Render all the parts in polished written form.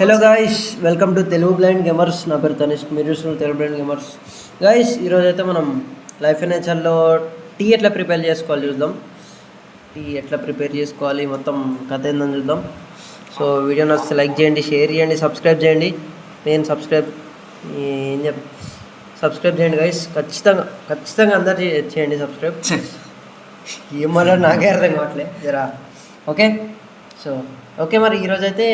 Hello guys, welcome to Telugu blind gamers. నా పేరు తనిష్క్, మీరు చూస్తున్న తెలుగు బ్లైండ్ గేమర్స్. గాయ్స్, ఈరోజు అయితే మనం లైఫ్ అండ్ నేచర్లో టీ ఎట్లా ప్రిపేర్ చేసుకోవాలి చూద్దాం. టీ ఎట్లా ప్రిపేర్ చేసుకోవాలి మొత్తం కథ ఏందని చూద్దాం. సో వీడియో నచ్చితే లైక్ చేయండి, షేర్ చేయండి, సబ్స్క్రైబ్ చేయండి. నేను సబ్స్క్రైబ్ చేయండి గాయ్స్, ఖచ్చితంగా అందరు చేయండి సబ్స్క్రైబ్. ఏమన్నా నాకే అర్థం కావట్లే జరా. ఓకే, సో ఓకే, మరి ఈరోజు అయితే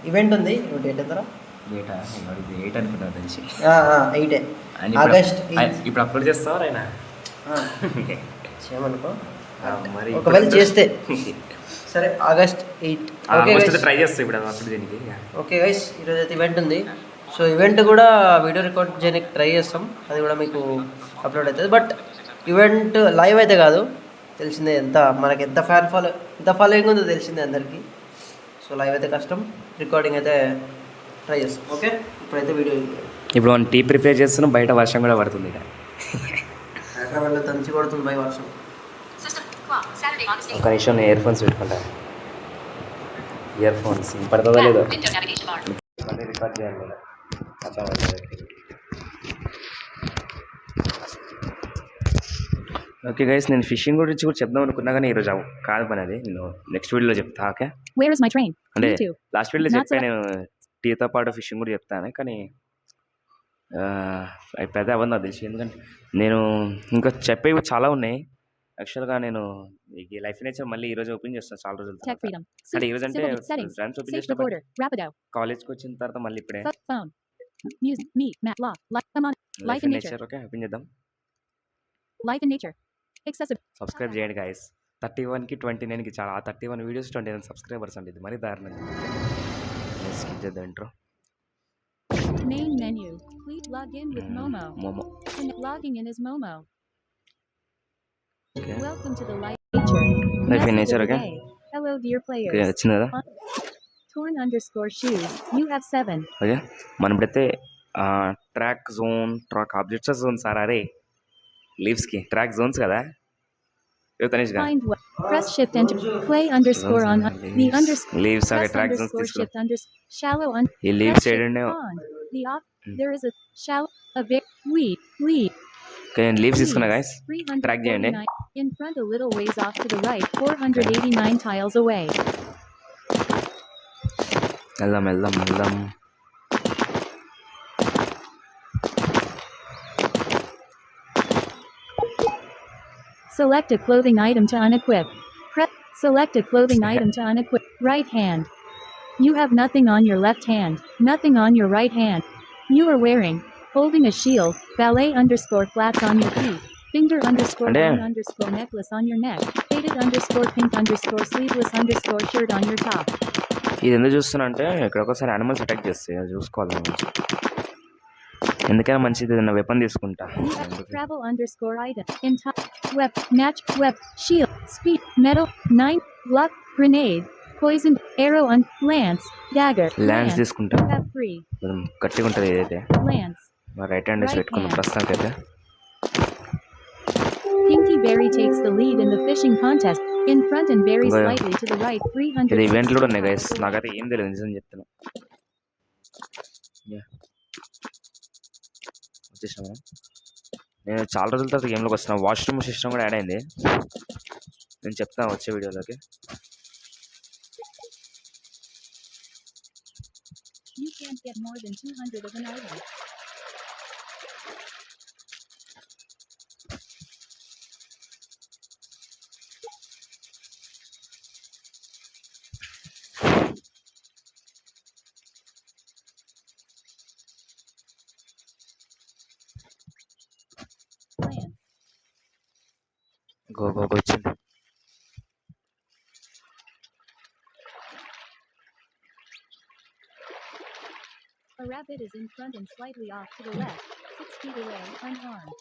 ఈవెంట్ ఉంది. డేట్ ఎంత? డేటా 8 అనుకుంటా తెలిసి. 8 ఆగస్ట్. ఇప్పుడు అప్లోడ్ చేస్తావా అయినా చేయమనుకో, మరి ఒకవేళ చేస్తే సరే. ఆగస్ట్ 8 ట్రై చేస్తా ఇప్పుడు అప్లోడ్ చేయడానికి. ఓకే గైస్, ఈరోజు అయితే ఈవెంట్ ఉంది. సో ఈవెంట్ కూడా వీడియో రికార్డ్ చేయడానికి ట్రై చేస్తాం, అది కూడా మీకు అప్లోడ్ అవుతుంది. బట్ ఈవెంట్ లైవ్ అయితే కాదు, తెలిసిందే. మనకి ఎంత ఫాలోయింగ్ ఉందో తెలిసిందే అందరికీ. సో లైవ్ అయితే కష్టం, రికార్డింగ్ అయితే ట్రై చేస్తాం. ఓకే, ఇప్పుడైతే వీడియో. ఇప్పుడు మనం టీ ప్రిపేర్ చేస్తున్నాం, బయట వర్షం కూడా పడుతుంది. హైదరాబాద్లో దంచి కొడుతుంది బై వర్షం. ఒక నిమిషం ఇయర్ ఫోన్స్ పెట్టుకుంటా. ఇయర్ ఫోన్స్ పడుతుందో లేదో మళ్ళీ రికార్డ్ చేయాలి కదా. ఓకే గైస్, నేను ఫిషింగ్ గురించి కూడా చెప్దాం అనుకున్నా కానీ ఈరోజు కాదు పని, అది నేను నెక్స్ట్ వీడియోలో చెప్తా. ఓకే, అంటే లాస్ట్ వీడియోలో చెప్పాను నేను టీతో పాటు ఫిషింగ్ కూడా చెప్తాను, కానీ పెద్ద అవ్వదు నాకు తెలిసి. ఎందుకంటే నేను ఇంకా చెప్పేవి చాలా ఉన్నాయి. యాక్చువల్గా నేను ఈ లైఫ్ నేచర్ మళ్ళీ ఈరోజు ఓపెన్ చేస్తాను చాలా రోజులు. అంటే ఈరోజు అంటే ఫ్రెండ్స్ ఓపెన్ చేసిన కాలేజ్కి వచ్చిన తర్వాత మళ్ళీ ఇప్పుడే లైఫ్ నేచర్. ఓకే, ఓపెన్ చేద్దాం. సబ్స్క్రైబ్ చేయండి గాయస్. 31కి 29కి చాలా, 31 వీడియోస్ 29 సబ్స్క్రైబర్స్ అండి. ఇది మరీ దారుణంగా. స్కిప్ చేద్దాం intro. Main menu. Please log in with Momo. And logging in is Momo. Okay. Welcome to the life nature. Okay. Hello dear players. Okay, వచ్చింది కదా. Torn_shoes. You have 7. ఓకే, మనం ఇప్పుడైతే track objects Jones అరే లీవ్స్కి track Jones కదా. Find what? Press shift enter. Play underscore on the underscore. Leaves Press track underscore shift underscore shallow on. ఈ leaves ఏంటంటే The off. There is a shallow a bit lead. Okay, నేను leaves తీసుకున్నా guys. Track చేయండి. In front a little ways off to the right, 489 tiles away. వెళ్దాం. Select a clothing item to unequip. Select a clothing item to unequip. Right hand. You have nothing on your left hand, nothing on your right hand. You are wearing, holding a shield, ballet underscore flats on your feet, finger underscore one underscore necklace on your neck, faded underscore pink underscore sleeveless underscore shirt on your top. ఇది ఎందుకు చూస్తున్నా అంటే ఇక్కడ ఒకసారి animals attack చేస్తాయి, అది చూసుకోవాలి. ఎందుకైనా మంచిది ఏదైనా వెపన్ తీసుకుంటా. Travel underscore item in top web match web shield speed metal 9 luck grenade poison arrow and lance dagger. Lance తీసుకుంటా, గట్టిగా ఉంటుంది ఏదైతే. Lance రైట్ హ్యాండ్ వేసి పెట్టుకున్నాం ప్రస్తుతానికి అయితే. Pinky Berry takes the lead in the fishing contest. In front and very slightly to the right 300. ఇది event కూడా ఉన్నాయి గైస్, నాకైతే ఏం తెలియదు నిజం చెప్తున్నా. వచ్చేసినా నేను చాలా రోజుల తర్వాత గేమ్లోకి వస్తున్నా. వాష్రూమ్ సిస్టమ్ కూడా యాడ్ అయింది, నేను చెప్తాను వచ్చే వీడియోలోకి. You can't get more than 200 of an item. Go వచ్చింది. A rabbit is in front and slightly off to the left, 6 feet away, unharmed.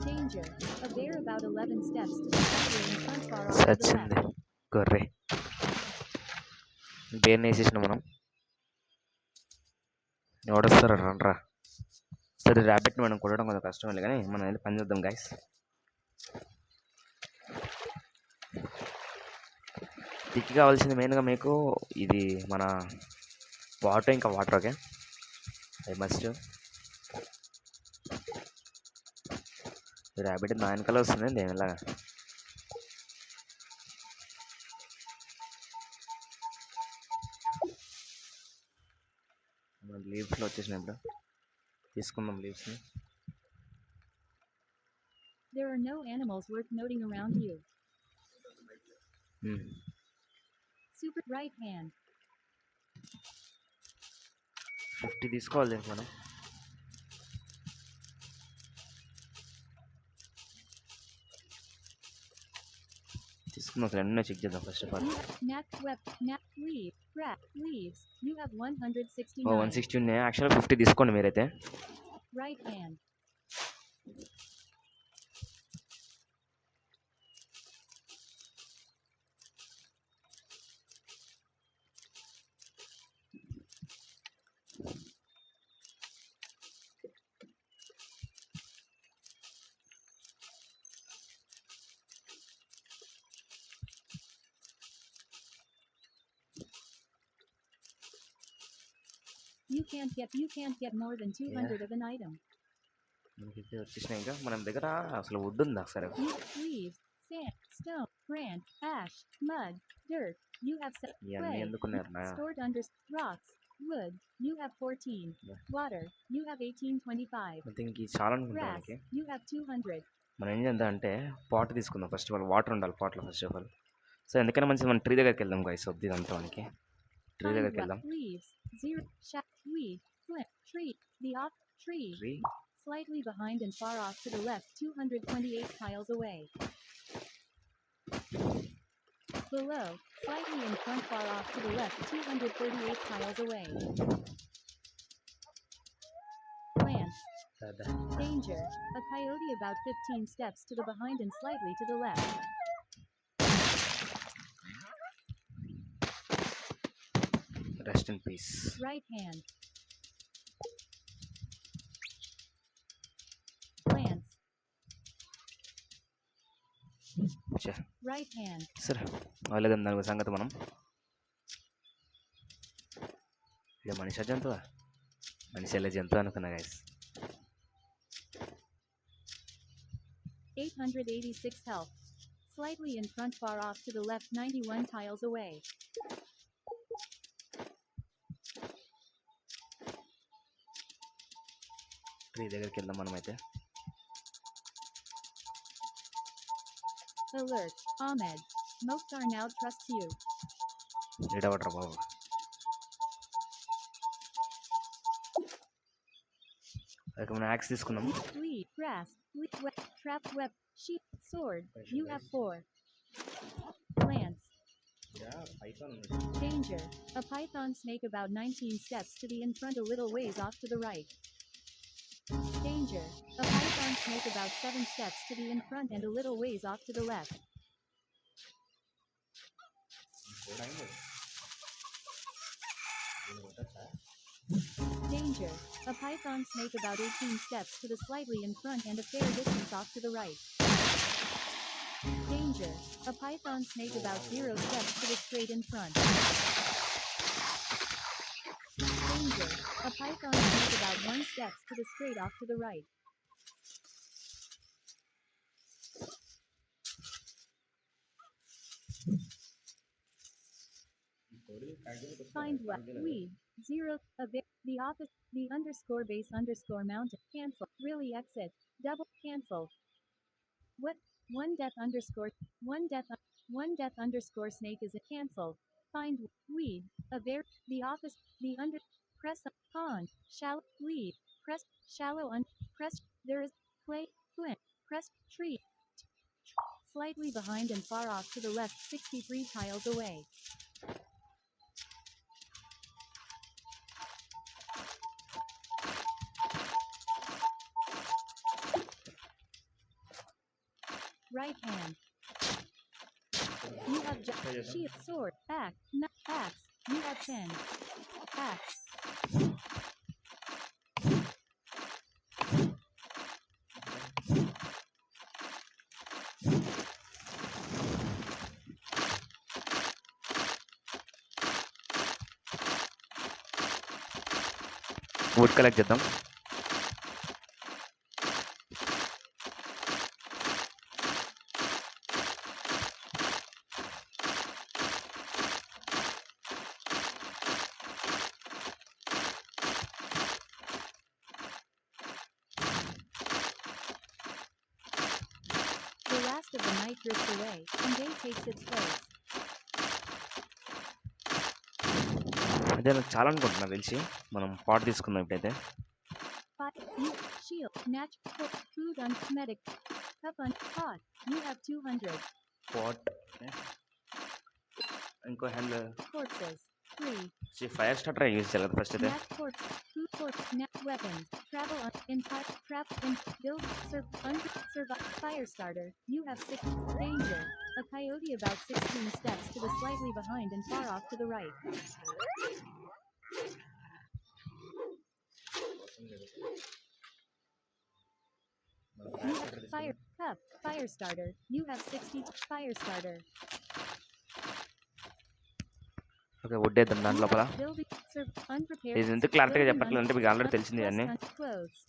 Danger. A bear about 11 steps to the left in front far off to the left. గొర్రె బేర్ని వేసేసిన మనం. ఎవడొస్తారా రండ్రా. సరే, ర్యాబిట్ని మనం కొట్టడం కొంచెం కష్టం కానీ మనం అయితే పని చేద్దాం గైస్. థిక్ కావాల్సింది మెయిన్గా మీకు ఇది మన వాటర్, ఇంకా వాటర్. ఓకే, అది మస్ట్. ర్యాబిట్ నా వెనకాల వస్తుంది నేను ఇలాగా. లీవ్స్లో వచ్చేసినాయి, ఇప్పుడు తీసుకుందాం లీవ్స్ని. There are no animals worth noting around you. Super right hand. 50 తీసుకోవాలి దీనికి మనం. తీసుకుందాం, అసలు ఎన్నో చెక్ చేద్దాం first of all. Leaves. You have 169. 160 ఉన్నాయి. యాక్చువల్గా 50 తీసుకోండి మీరైతే. Right hand. You can't get more than 200 of an item. మనకి వచ్చేసినాయి. ఇంకా మన దగ్గర అసలు వుడ్ ఉందా సరే? Leaves, sand, stone, branch, ash, mud, dirt. You have ఇవన్నీ ఎందుకున్నారు నా? stored under rocks, wood. You have 14. Water. You have 1825. ఇంక చాలా అనుకుంటా Grass. మనకి. You have 200. మనం ఏం చేద్దాం అంటే పాట్ తీసుకుందాం ఫస్ట్ ఆఫ్ ఆల్. వాటర్ ఉండాలి పాట్లో ఫస్ట్ ఆఫ్ ఆల్. సో ఎందుకైనా మంచిది మనం ట్రీ దగ్గరికి వెళ్దాం గైస్. వద్దు ఇదంతా మనకి. ట్రీ దగ్గరికి వెళ్దాం. Leaves, zero, weed, flint, tree, the off, tree. Slightly behind and far off to the left 228 tiles away. Below, slightly in front far off to the left 238 tiles away. Plants. Danger. A coyote about 15 steps to the behind and slightly to the left. Rest in peace. Right hand. Plants. Right hand. సరే వాళ్ళేద్దాం దాని సంగతి మనం. ఇది మనిషి జంతువా? మనిషి వెళ్ళే జంతువు అనుకున్నా guys. 886 health. Slightly in front far off to the left 91 tiles away. Tree దగ్గరికి వెళ్దాం మనమైతే. Alert, Ahmed. Most are now trust you. నీడవట్రా బాబు. అయితే మనం యాక్స్ తీసుకుందాం. Weed, grass, trap, web, sheep, sword. You have 4. Plants. Danger. A python snake about 19 steps to the in front a little ways off to the right. Danger. A python snake about 7 steps to the in front and a little ways off to the left. Danger. A python snake about 18 steps to the slightly in front and a fair distance off to the right. Danger. A python snake about 0 steps to the straight in front. Danger. A python snake about 1 steps to the straight off to the right. Find what? Weed. 0. The office. The underscore base underscore mountain. Cancel. Really exit. Double. Cancel. What? 1 death underscore. 1 death underscore snake is a cancel. Find weed. A bear. The office. The under. Press pond. Shallow. Lead. Press shallow press. There is clay. Flint. Press tree. Slightly behind and far off to the left 63 tiles away. Right hand. You have shield, sword, axe, axe. You have 10. Axe. Wood collect చేద్దాం. The last of the night drifts away, and day takes its place. అదే నాకు చాలా అనుకుంటున్నా తెలిసి. మనం pot తీసుకుందాం ఇప్పుడైతే. You shield, natural, food, medic, cup, pot. You have 200 pot ఇంకో hand corpses. 3 fire starter use చేయాలి కదా ఫస్ట్ అయితే. nat corpse, food corpse, nat weapons. Travel in trap in build survive fire starter. You have 6 danger. A coyote about 16 steps to the slightly behind and far off to the right. You have fire cup fire starter. You have 60 fire starter. Okay wood వేద్దాం దాని లోపల. Building unprepared. ఇది ఎందుకు క్లారిటీగా చెప్పట్లేదు అంటే మీకు already తెలిసింది అన్నీ. Clothes.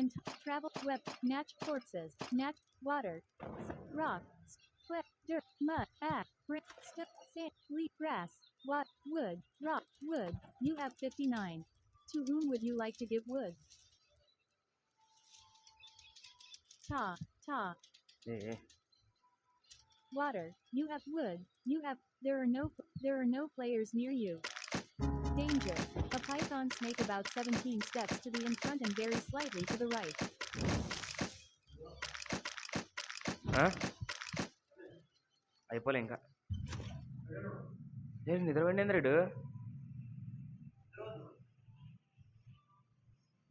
In travel web nat corpses nat water rock cliff dirt mud ash brick step sand leaf grass wood rock wood. You have 59. To whom would you like to give wood? Ta water. You have wood. You have there are no players near you. Danger. A python snake about 17 steps to the in front and very slightly to the right. అయిపోలే ఇంకా. నిద్రపోయింది ఏంద్రేడు.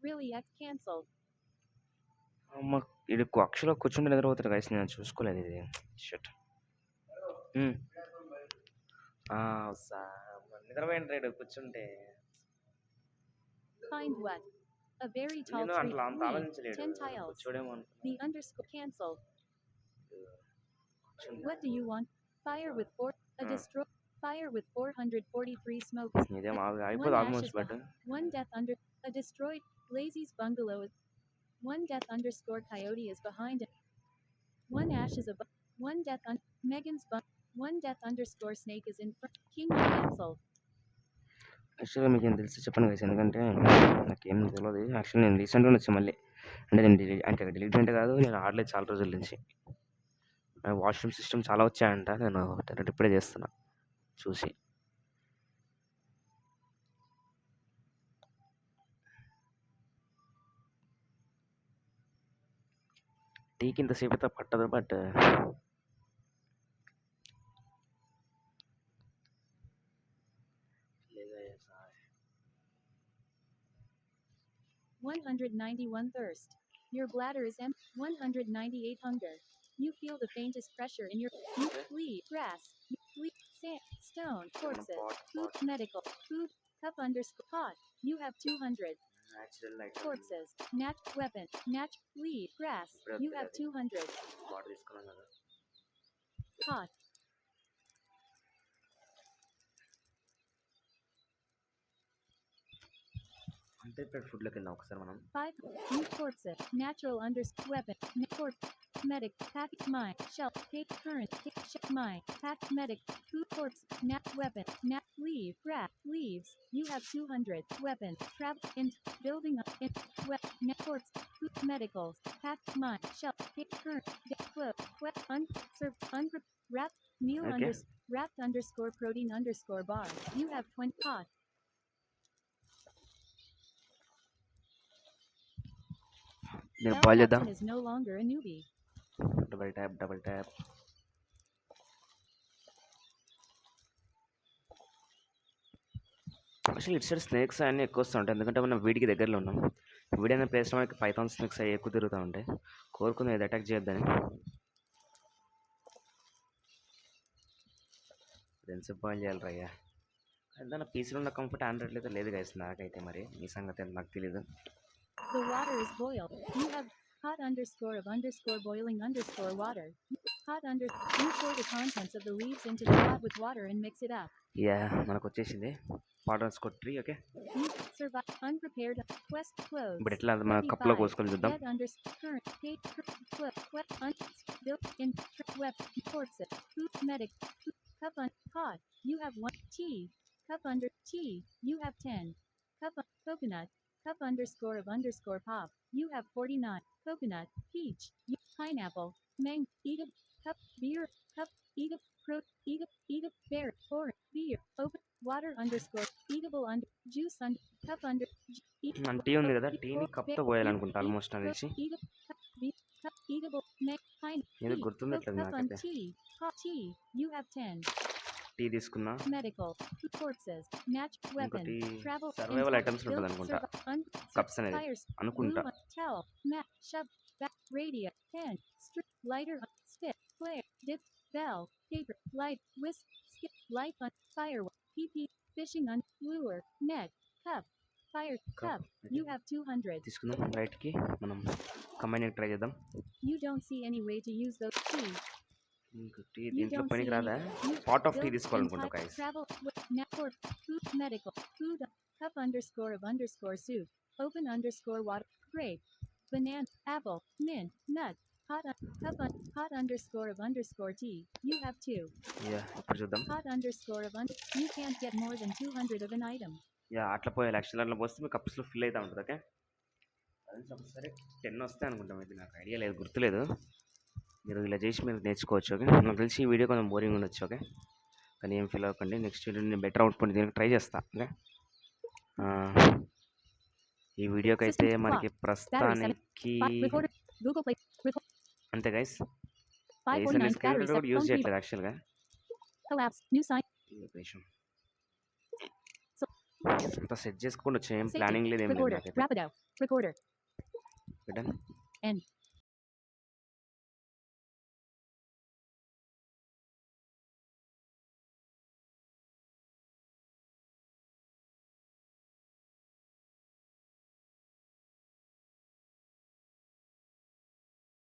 Really cancelled. అమ్మ ఇది అక్షలో కూర్చుంటే నిద్రపోతాడు guys. నేను చూసుకోలేదు ఇది. షట్ నిద్రపోయింది రేడు కూర్చుంటే. Find what? A very tall నేను tree. అట్లా అంత ఆలోచించలేడు. 10 tiles. కూర్చోడేమో అనుకున్నా. The underscore cancelled. What do you want? Fire with 4. A destroy. Fire with 443 smoke. ఇదేం అయిపోదు almost but. One death under. A destroyed. Lazy's bungalow is. One death underscore coyote is behind it. One ash is above. One death Megan's one death underscore snake is in front. King cancelled. యాక్చువల్గా మీకు ఏం తెలిసి చెప్పను guys. ఎందుకంటే నాకేం తెలియదు. Actually నేను రీసెంట్గా వచ్చి మళ్ళీ అంటే నేను డిలీట్ అంటే కాదు, నేను ఆడలేదు చాలా రోజుల నుంచి. వాష్రూమ్ సిస్టమ్ చాలా వచ్చాయంట. నేను డైరెక్ట్ ఇప్పుడే చేస్తున్నా చూసి. టీకి ఇంతసేపు అయితే పట్టదు but 191 thirst. Your bladder is empty. 198 hunger. You feel the faintest pressure in your leaf, grass, leaf, sand, stone, corpses, food, medical, food, cup underscore pot. You have 200. Corpses, nat weapon, nat leaf, grass. You have 200. Pot. Unprepared ఫుడ్లోకి వెళ్దాం ఒకసారి మనం. 5 new corpses, natural underscore weapon, medic, pack, mine, shell, take, current, mine, pack, medic, food corpse, nat weapon, nat leave, grass, leaves. You have 200. Weapon, trap, in, building, in, wet, net corpse, food, medicals, pack, mine, shell, take, current, close, wet, wrap, meal Okay. wrapped underscore protein underscore bar. You have 20 pot. నేను Bell ball చేద్దాం. Captain is no longer a newbie. Double tap. Actually ఇటు side snakes అన్నీ ఎక్కువ వస్తూ ఉంటాయి. ఎందుకంటే మనం వీడికి దగ్గరలో ఉన్నాం. వీడి అనే ప్లేస్లో మనకి పైథాన్ స్నేక్స్ అవి ఎక్కువ తిరుగుతూ ఉంటాయి. కోరుకుంది ఇది అటాక్ చేయొద్దని. ఎంతసేపు బాల్ చేయాలి రయ్యా. ఏదైనా పీసీలో ఉన్న కంఫర్ట్ ఆండ్రాయిడ్లో అయితే లేదు గైస్. నాకైతే మరి మీ సంగతి నాకు తెలీదు. The water is boiled. You have hot underscore of underscore boiling underscore water. Hot under. You pour the contents of the leaves into the pot with water and mix it up. Yeah మనకు వచ్చేసింది. Water score 3. Okay. You survive, unprepared, quest closed. ఇప్పుడు ఎట్లా మన కప్లో 35, కోసుకొని చూద్దాం. dead under, current, page, quest, built in, web, corpses, food, medic, food, cup, pot, you have 1, tea, cup under, tea, you have 10, cup, coconut, cup underscore of underscore pop, you have 49, coconut, peach, pineapple, mango, eat a, cup, beer, cup, eat a, eat a, bear, orange, beer, open, water underscore, eatable under, juice under, cup under, మన tea ఉంది కదా, టీని కప్తో పోయాలనుకుంటా almost నాకు తెలిసి. eatable, pine, ఏదో గుర్తుండట్లేదు cup on నాకైతే. tea, hot tea, you have 10, tea తీసుకున్నా. medical, corpses, match, weapon, ఇంకోటి travel, సర్వైవల్ ఐటమ్స్ ఉంటుంది అనుకుంటా, కప్స్ అనేది fires, అనుకుంటా. glue, towel, mat, shove, back, radio, pen, strip, lighter, spit, flare, dip, bell, paper, light, whisk, skip, light on, firework, PP, fishing on, lure, net, cup, fire, cup, you have 200. తీసుకుందాం. రైట్కి మనం combine try చేద్దాం. You don't see any way to use those tea. ఇంకో tea You దీంట్లో don't పనికి see రాదా? any. You pot of tea built తీసుకోవాలనుకుంటా entire guys. travel, network, food, medical, food, cup underscore of underscore soup, open underscore water, grape, banana, apple, mint, nut, hot underscore of underscore tea. You have 2. Yeah ఇప్పుడు చూద్దాం. Hot underscore of you can't get more than 200 of an item. Yeah అట్లా పోయాలి. Actual అట్లా పోస్తే మీ కప్స్లో fill అవుతూ ఉంటుంది. Okay, అది ఒకసారి 10 వస్తాయి అనుకుంటాం. ఇది నాకు ఐడియా లేదు, గుర్తులేదు. మీరు ఇలా చేసి మీరు నేర్చుకోవచ్చు. ఓకే, నాకు తెలిసి ఈ వీడియో కొంచెం బోరింగ్ ఉండొచ్చు. ఓకే, కానీ ఏం ఫీల్ అవ్వకండి. నెక్స్ట్ వీడియో నేను బెటర్ అవుట్పుట్ దీనికి ట్రై చేస్తా. ఓకే, ఈ వీడియోకి అయితే మనకి ప్రస్తుతానికి Google Play, అంతే గైస్. 549 batteries, కూడా యూజ్ చేయట్లేదు యాక్చువల్గా. collapse, new sign, అంతా సెట్ చేసుకొని వచ్చాం. ఏం safety, ప్లానింగ్ లేదు, ఏం లేదు recorder, నాకైతే. Rapido, recorder, Done. end.